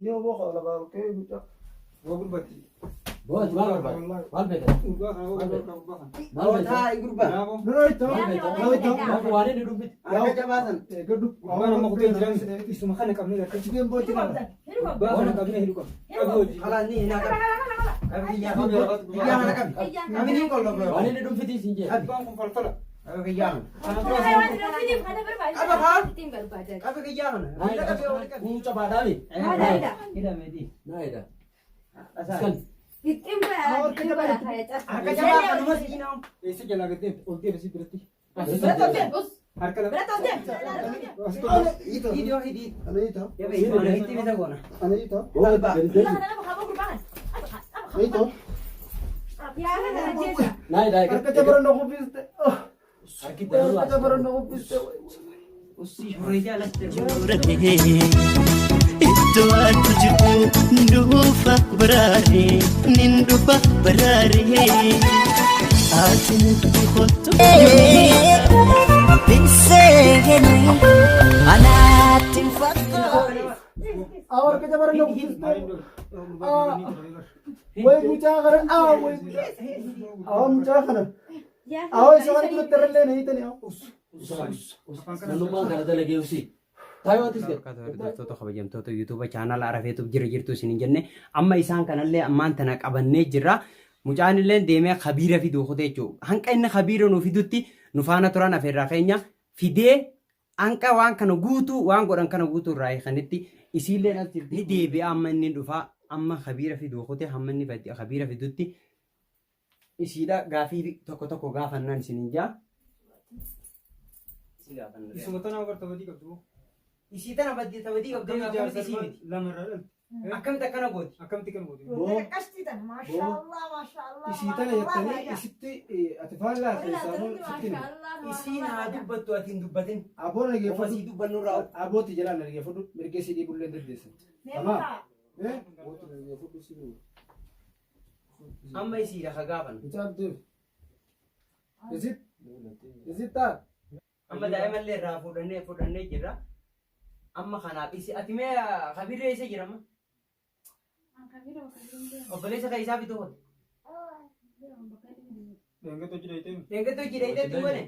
Ni obo khala ba ke mucha. Gobur bati. بوت ما غربت ما البيت ما البيت هاي قربة Noito. Noito. ما فواني ندوبت أنا جبازن Gadu. Mana mau ke jiran isu makan kami dah. Chicken boti na. Bahan kami ni hidup. خلاص ني هنا أبي ياخذ ياخذ كم أبي نيم كله فواني ندوبت سنجي Bang falfala. أبي ياخذ أبي ياخذ مو تبع دامي إذا مدي نايدا أسان Itim Awak kerja ba? أكا جبازن نمس جينام Isi jalan gede. Ulti besi berarti. Harga lah. Ito. فيديو هدي Ano ito? يا بي أنا هدي بتقولنا Ano ito? قلبا Ito. نايدا Karka jabaran ako piste. أكيد Karka jabaran ako piste. وسي رجال Iddoo ati jirtu nduufa baraaree ninduufa baraaree ati nuti kottu biseeni anaatti fakkaate. Awar ka jabaran ako piste. Way mucha kara. Way. Mucha kara. Isa kan ko terle nahi tani. نلومان كذا لقيه وسي تايوان تسكت Hordoftoota kabajamtoota yuutuuba chaanala Arafeetuuf jirtu isin jenne amma isaan kanallee ammaan tana qabannee jirra. Mucaan illee deemee kabiira fiduu kutee jechuudha. Hanqa inni kabiira nu fidutti nu faana turan afeerraa keenya fidee hanqa waan kana guutuu waan godhan kana guutuu irraa kanitti isiillee ni deebi'a amma inni dhufaa amma kabiira fiduu kutee hamma inni kabiira fidutti isiidha gaafii tokko tokko gaafannaan isin jaa. Isu mata nama bertawadi kabdu. Isii tana badii qabdee akkamitti isii miti. Lamaran. Akkamitti akkana gooti. Akam tikan bodi. Isitana yattani isitti atifalla keessanuu sittin. Isiin haa dubbattu ati hin dubbatin. Aboon nageeffatu. Ofasii dubbannu irraa Abooti jalaan nageeffatu. Mirgee sidii bullee deddeessan. Amaa. amma isiidha ka gaafan. Mucaan deem. Isit. Isit taa. Amma daa'imallee irraa fudhannee jirra. Amma kanaaf ati mee kabirree isa jirama. Obboleessa kan isaa bituu hote. Dengar tu jadi itu. Deeggartuu jira hidhatti goone.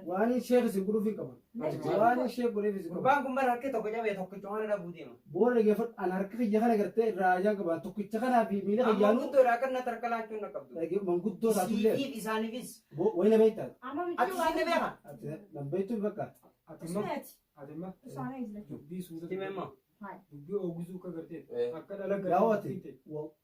Waan sheekh isin godhuuf hin qaban. Waan sheekh godhuuf isin qaban. Gurbaan kun bara harkee tokko cabee tokkicha waan dhabuu deema. Boona nageeffatu an harka kiyya kana gartee raajaan qaban tokkicha kanaa fi miila Amma kiyyaanuu. guddoodha akka inni tarka laachuun na qabdu. Manguddoo taatullee. Isiitiif isaaniifis. Wayna beektaa. Ati isiin beeka. Lambaytuun bakka. Atimma. Dubbi suuta. Timemma. Dubbi ogusu ka garte. Akka dalaga. Gaawwate.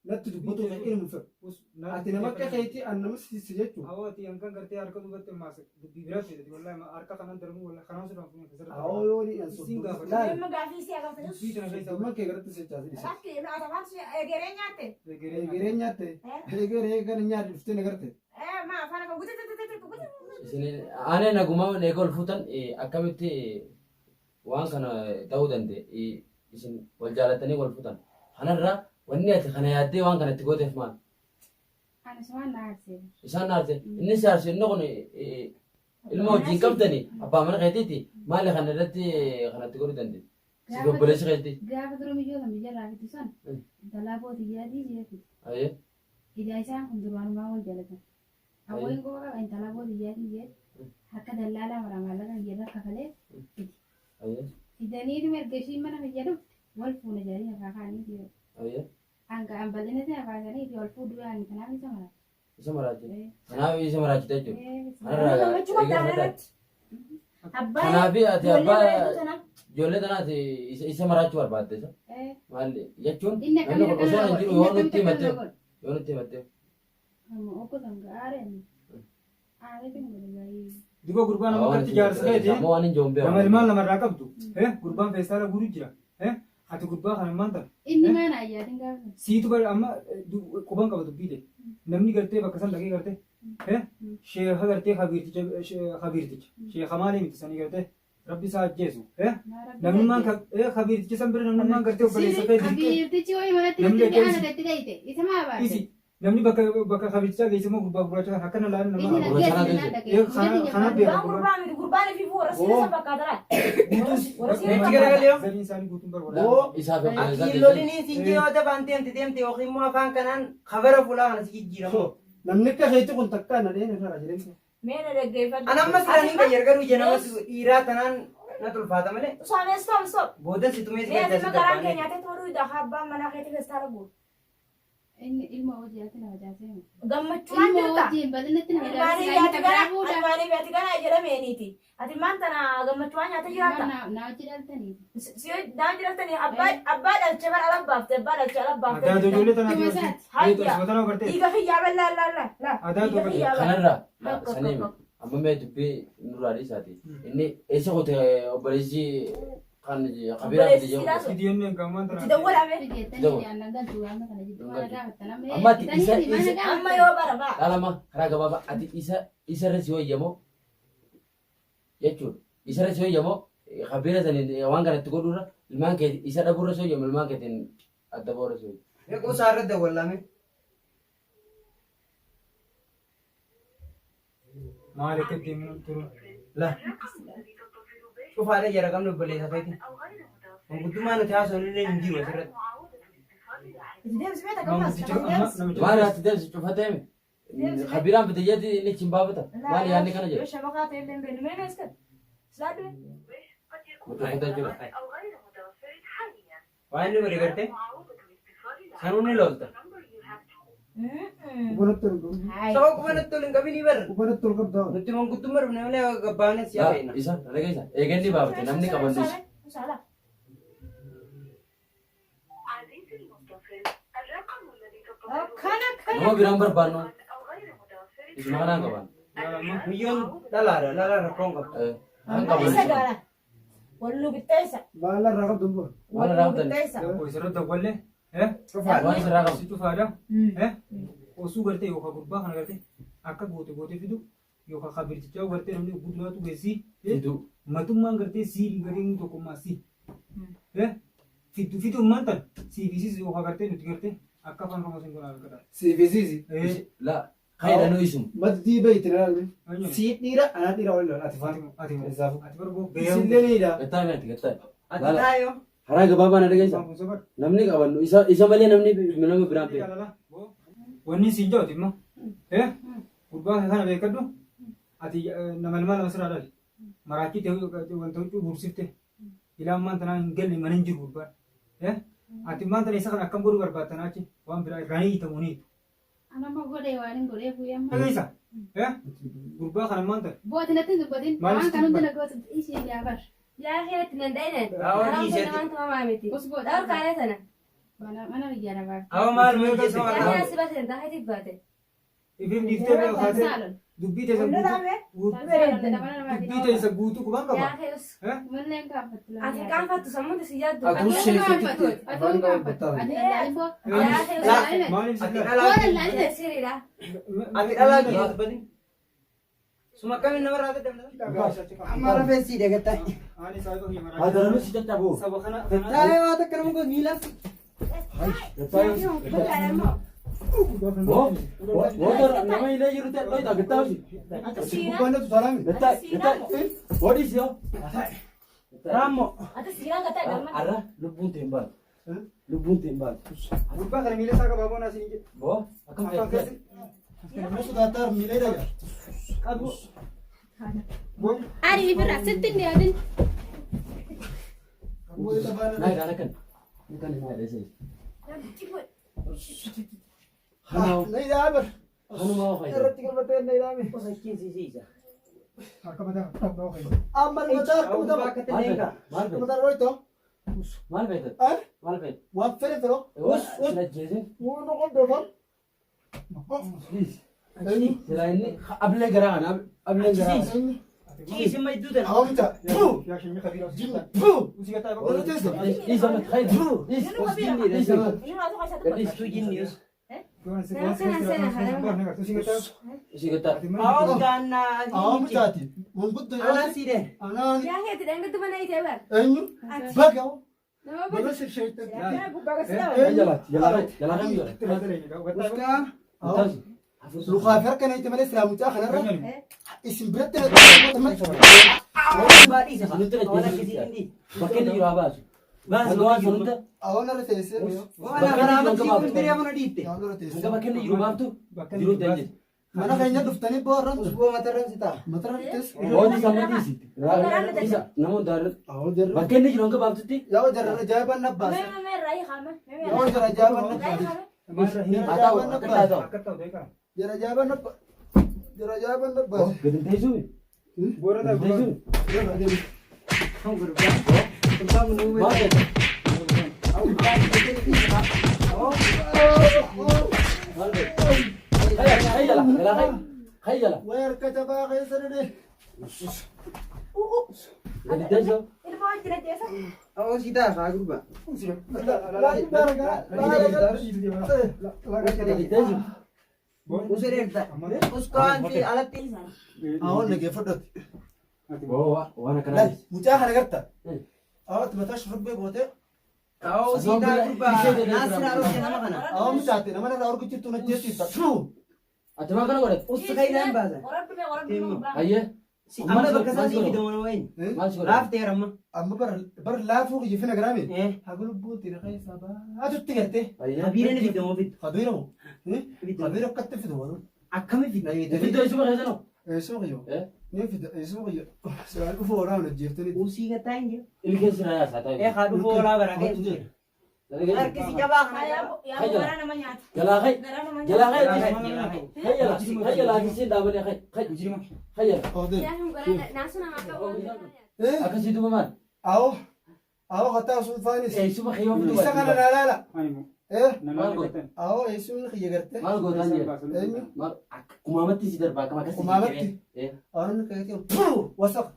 Natti dubbatu kan ilmu fedhu. Ati nama akka keetii an nama si jechuudha. Awwaati angkan garte harka dubatte maasa. Dubbi biraa fedhati wallahi harka kanan darbu wallahi kanan sudah punya kesar. Awoo yoo ni an Isin gaafa. Laal. Dubbi tana keessa. Ilmaan kee garatti sechaa sidisa. Egeree. Egeree nyaatte. Egeree kana nyaate dhuftee nagarte. أنا نقوم نقول فوتن أكملت وان كان داودن دي إسم والجالتني والفوتن أنا را ونيت خنا يدي وان كانت تقول تفهم إنسان نارتي الناس عارفين نقول الموجين كم تاني أبا من غيتي ما له خنا رتي خنا تقول دندي سيقول بلش غيتي أيه Awalin ko ka intala ko diya haka dalala maramala kan jira kafale أيه idani itu mergeshi mana menjadi wal puna jadi kakak ini dia أيه angka ambalnya sih apa ini dia wal puna dua ini kenapa bisa malah إيش مراجع أنا إيش مراجع تجو أنا أنا أبي أتي أبا جولة أنا أتي إيش مراجع وربات ده مالي يجون أنا بقول أنا جيرو يونتي متى kamu aku tangga are nih are tuh mulai Diko gurban nama kerja jar sekali je. mau anin jombe Nama ilman nama rakab tu. Gurban festival guru jira. Hati gurban kan mantan. ini mana ya tinggal Situ bar amma kubang kau tu bide. Namni garte bakasan lagi garte. Syekh garte khabir tic. Syekh khamali mit sani garte. Rabbi saat Jesu. Namni man khabir tic sambil namni man garte boleh sekali. kabir tuh cuy mana tidur di anak tidak itu itu mah apa Isi. Namni baka khabir tic lagi semua gurban gurban cakap hakan lain nama. ini lagi ada Khana biar. Gurbaan itu gurbaan itu orang sini sampai kadar. Meechi garagallee yoo. Zaliin isaanii guutuun Oo. barbaada. Isaaf Kiilloodinii siinjee yoo taphante amti deemte yookiin immoo afaan kanaan kabara fuulaa kana si jijjiiramu. Namni akka keetti kun takka na dheen irraa jireenya. Meena dhaggeeffadhu. An amma silanii qayyar garuu jenama dhiiraa tanaan na tulfaata malee. Stop. Booda si tumee si Mee gadda si asuma garaan dabbaane. keenyaatti turuu dha abbaan manaa keetii festaala guutu. Inni ilma hojii ati nama jaasee. Gammachuudhaan Ilma jirta. hojii badinatti nama Albaanii biyaati gara jedhameeniiti. Ati maan tana gammachuudhaan nyaata jiraata. Na hojii dhaltanii. Daan jiraatanii abbaa dhalchee bara alabbaafte abbaa dhalchee alabbaafte. Addaa ijoollee tanaa Dhuma keessatti. isaati. Hayya. Sootana gartee. Dhiiga fiyyaa ballaa laa. Addaa ijoollee. kanarraa sanii amma mee dubbii nurraadhii isaati inni eessa qote obboleessi kan qabiraa fide jedhu Sidiyoonni gaammaan Itti tanaa. dawwalame. Fideettanii aannan galtuu waan kana jidduu mana gaafattan amma. Amma ati isa- Amma yoo bara ba'a. dhaalama karaa gabaabaa ati isarra si wayyamoo jechuudha isarra si wayyamoo qabiraa sanii waan kanatti godhuurra ilmaan kee isa dhabuurra si wayyamu ilmaan keetiin adda boora si wayyamu. Meequu isaarra dawwallame. Maal akka deemnu turu. La. Cufaadha jara qabnu obboleessa feeti. Manguddummaa nuti haasofnu illee hin jiru asirratti. Itti deebisee takka Manguddicha amma namicha. Maali ati deemsi cufateemi qabiraan fide jedhi inni ittiin baafata maali yaadni kana jedhu Shabakaa ta'e illee hin beeknu. Mee neeskan? Silaaduu? cufata jira. Waan inni godhe gartee. Sanuu ni lolta. Kubanatti ol qabu. Saba qubanatti ol hin qabinii barra. Kubanatti ol qabdaa. Nuti manguddummaa dhufne malee gabbaanes yaa fe'ina. Isa dhaga isa eeganni baafate namni qabannu isa. Saala. Nama biraan barbaannu isuma kanaan qaban. Biyyoon dhalaadha. Dhalaa rakkoon qabda. Kan qaban Isa isa. gaara. Wallu bitteessa. Baala irraa qabdu bor. Waan Wallu raawwatan bitteessa. Yoo isirratti dawwalle. waan isirraa qabu. Si cufaadha. Osoo gartee yookaan gurbaa kana gartee akka gootee fidu yookaan kabirtichaa gartee namni guddinaatu geessii. Fidu. Matummaan gartee siidii garee tokkummaa si. Fitummaan tan siifisis yookaan gartee nuti gartee akka afaan Oromoo sin godhaa argata. Siifisiisi. La kaayidhanuu isum. Maddii bayti ilaalme. Sii dhiira anaa dhiira waliin lola. Ati faatu. Ati Isaafu. barboo Isillee ni dha. Gattaa mi'aati gattaa. Ati taayoo. Karaa gabaabaa na dhageessa. Namni qabannu isa malee namni nama biraan beeku. Wanni siin jahuti immoo gurbaa kana beekadhu ati nama lama sirraa dhali maraachii ta'uu wanta huccuu buursifte ilaan maan tanaa hin galle mana hin jiru gurbaan ati maan tana isa kana akkam godhuu barbaaddan achi waan biraa irraa hin hiitamu ni hiitu. Anama godhee waan hin godhee fuuyamma. Dhageessa gurbaa kana maan tana. Booti natti hin dubbatin waan kan hundi nagootu ishee yaabar. Yaa heeratti nan dha'inan. Raawwan Haramsa dhiisetti. namaan tumamaa miti. Os boodha. Dhaar kaalee sana. Mana biyya namaa. Awa maal mee keessa Yaa waan yaa si baate daa heetti baate. Ifin dhiiftee beeku kaatee Saalon. dubbii teessa Wallu guutuu dhaabee. dubbii teessa guutuu qubaan qaba. Yaa heeus. Mulleen kaafatu. Ati qaanfattu sammuuti si yaaddu. Atu Atuu sheekatti kaafatu. Atuu kaafatu. Ati lallaalee boo. Yaa heeus. Maaliif ati si dhalaa Ati siriidha. ati dhalaa kee dubbatin. Suma akkamiin namarraa dadhabna. Amma rafeensii deegattaa. Ani saa yoo himaa. Haa darabni si caccaboo. Saba kana. Taayoo waan takka nama goos miilaas. Motor nama illee jiru ta'e dhoyita gattaa hoji. Kubanatti salaami. Gattaa hodhiis yoo. Raammoo. Ati siiraan gataa galma. Arra lubbuun ta'e hin baatu. Lubbuun ta'e hin baatu. Gurbaa kana miila isaa qabaaboo naa siin jedhu. Boo akkam Afaan ta'e. keessi. Nama sodaataa miilee dhagaa. Qabu. Ari bira sitti hin yaadin. Kuboota baala. Naa gaana kan. Kan naa dheesee. Hanaa Na idhaa bar. hanuma waa fayyada. Irratti galmatee na idhaame. Qosachiinsiisiisa. Harka mataa qabdaa fayyada. Amma mataa Abbaa kubuta. akka ta'e eegaa. Maal Akka beekta? mataa roito. Maal beekta? Eh? Maal beekta? Waan fere fero. Sila jeesin. Waan noqon doofan. Please. Sila inni ablee garaa kana ablee garaa kana. Ciisimma iddoo tana. Awamta. Yaa shanyii kabiira. Jinna. Usii gataa Wala bakka. teessa. Dhiisa mata khayr. Dhiisa. Os jinni dheessa. Gadhiis. Istu jinni os. Ishee gattaa. Awwa gaannaa. Awamtaati. Manguddo Anaan sii dee. Anaan. Yaa heetti dhangaddu mana itee bar. Eenyu. Ati. Baga. Nama Bala bada. sirshayte. Yaa gubbaa gasi Ay dhawa. jalaati. Jalaa jalaa kami jala. Uska. Gattaa. لقى فرق أنا يتملي سلام متأخر نرى اسم برد Bakka inni jiru haa baasu. Waan sanutta. أنا رتيسي Bakka inni jiru baaftu jiru dandeessi. mana kayaknya duftani boran usbuh mataran sita mataran tes Rooti sammatiisi. Isa namoota daarra. awal jar Bakka inni jiru hanga baaftutti. ya jar jawaban nabbas Meme rai khama. ya jar jawaban nabbas Haa ta'u akka ta'u. Akka ta'u beekaa. jar jawaban nabbas jar jawaban nabbas Gadi hin teessumi. Boora Gadi ta'e hin boora. teessumi. Maal jedha? Khayyala. Galaa khayyala. وير كتبا غيسر دي Gadi teessoo. Ilmu aja jasa. Oo sitaa haa gurba. لا يبارك Gadi teessu. Usireerta. Uskaan fi alatti. أهون نجي فدت Waan لا akkanaa. متأخر قرطة أهون تبتاش ربي بوته Oo sitaa gurba. Naasira rooti nama kana. أهون مساعتين أنا لا أرجو تيتو نجيتي تشوف Ati maa kana godhate? Usta kaydaan baasa. Hayyee. Si amma bakka isaanii fidaman wayin. Maal si godhate? Laafteera amma. أما بر لا فوق يفنا جرامي Eh. هقول بوتي رخي سبا هاتو تيجرتي Hayyee. Habiira ni fidamu fit. خبيرهم خبيره قد تفيدوا Akkami fit. Iddoo isuma keessanoo? سوقيو Eh? نفيد سوقيو سؤال أفو راون الجيفتني Usii gataa hin jiru. Ilkeessi na yaasaa ta'e. Eh haa dhufoo olaa barakee hin jiru. Harkisi jabaa kana. Jalaa khay. Jalaa khay. Jalaa khay. Hayyala. Hayyala akkasiin dhaabanii khay. Khay. Hayyala. أودي Akkasii duuba maal? أو خطأ سون فاينس Eessuma khiyyoo fi duuba. إسا كان لا لا Ani moo. إيه Namaan eeggatan. أو إيسون خيجرتي Maal gootaan jira? Maal kumaamatti si darbaa akkama akkasii. Kumaamatti? Eh. أنا كذا بو وسق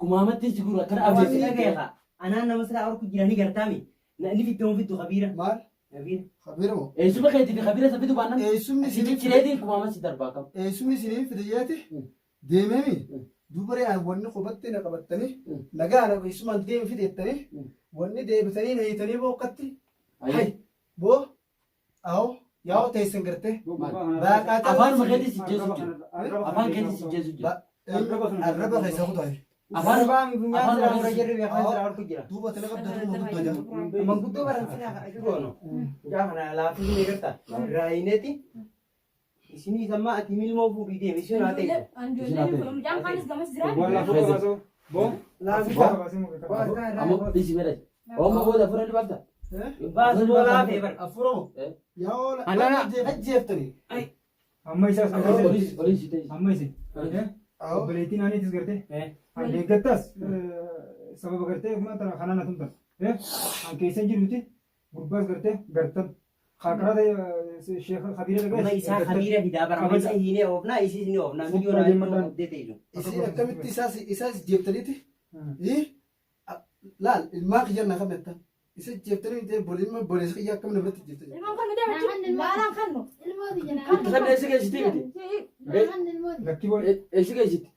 Kumaamatti si gurra akkana Absi abjeessi. dhagayeeqa. Anaan nama sila orku jiranii gartaami. Ni fidamu fitu habiira. مال Habiira. خبيرهم Eessuma keetii fi kabira isa fidu baannaan. إيسون Asitti cireetiin kumaamatti si darbaa akkam. إيسون سنين في دياتي ديمامي دوبري أنا وني خبطتي نقبضتني نجا أنا إيسون ديم في ديتني وني ديبتني نيتني بو قتي هاي بو أو ياو تيسن قرتي Afaan makeetii si jeesu jira. Afaan keetii si jeesu jira. الربع هيساخد هاي Afaan Arbaa mi funyaan sila mura jirri beekan sila orku jira. دوبا تلقى بدو مدة جا Manguddoo baran sila goono. Gaafa na laafii ni garta. Raayineeti. Isinii samma ati milmoo fuudhii deemi isin haa ta'e. Waan laafuu qabaasoo. Boo. Laafii Laafuu qabaasee muka qaba. ammoo dhiisi medhati. Oomma booda fura dibaabta. Baasu boo laafee bar. أفرو يا ولا أنا- هجيفتني Amma isaas Oliisi ta'e. amma isin. أو Obboleettiin aaniitis gartee. An deeggartaas sababa gartee maanta kanaan atumtan. An keessa jiruti gurbaas gartee gartan. Kaakaraata sheekha kabiira Amma isaa habiira fidaa bara. Amma isa hiinee oofnaa isis ni oofnaa. Miiliyoona Fudhate iddoo ta'e jiru. إذا كملت إساس جبتنيتي إيه لا الماء جرنا خمسة إذا جبتني إنت بوليس خيا كم نبت جبتني Kan eessa geessitee miti? lakkii boole. Eessa geessiti?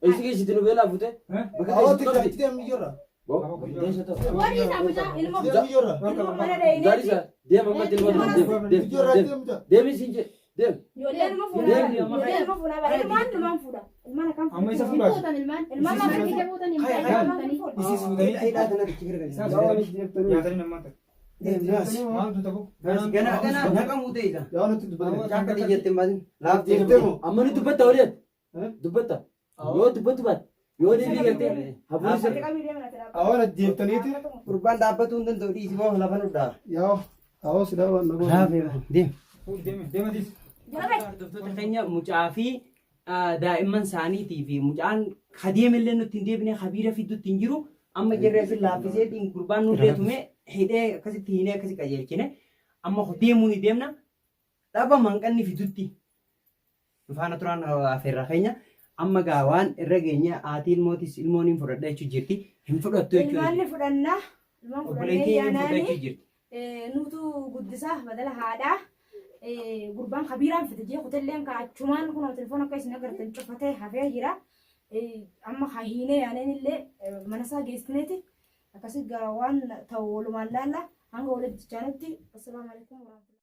Eessa geessiti nu beelaa fuutee? Bakka أو teessu qabdi. تكتب تيم يورا Boo. Teessa ta'u. تيم يورا Gaarisa deema amma ilma يورا deem. تيم جا Deemi siin jee. Deem. Amma isa fuudhaati. Isis fuudhanii. Hidhaa kana bichi gargari. Isaas fuudhanii nyaatanii namaan ta'a. Maaltu ta'u? Ganaa naqamuu ta'e isa. يا أنا تدبر Akka xiyyeetti hin baasin. Laaftee جبتمو Amma ni dubbatta waliin. Dubbatta. Yoo dubbatu baat. Yoo deebii gartee. Hafuun isa. أو أنا جبتنيتي gurbaan dhaabbatuu hin danda'u dhiisi moo lafa nudhaa. يا أو سلا ولا Laafee deem. Deematiis. Hordoftoota keenya mucaa fi daa'imman isaaniitii fi mucaan kadeemillee nutti hin deebine habiira fidduutti hin jiru amma jirree fi laaffiseetiin gurbaan nu deetume hidhee akkasitti hiinee akkasi qajeelchine amma deemuu ni deemna dhaba manqanni fidduutti faana turaan afeerraa keenya amma gaa waan irra geenye haatiin mootis ilmoon hin fudhadha jechuu jirti hin fudhattu jechuudha. Ilmaanni fudhannaa. Obboleettiin hin fudhachuu jirti. Nutu guddisaa badala haadhaa. Gurbaan kabiiraan fide jee kutelleen kaachumaan kun telefoon akka isin agartan cufatee hafee jira. Amma hiinee yaaneen illee mana isaa geessineeti. Akkasii waan ta'u walumaan laalla hanga walitti jaanutti. Assalaamu alaikum warahmatullahi.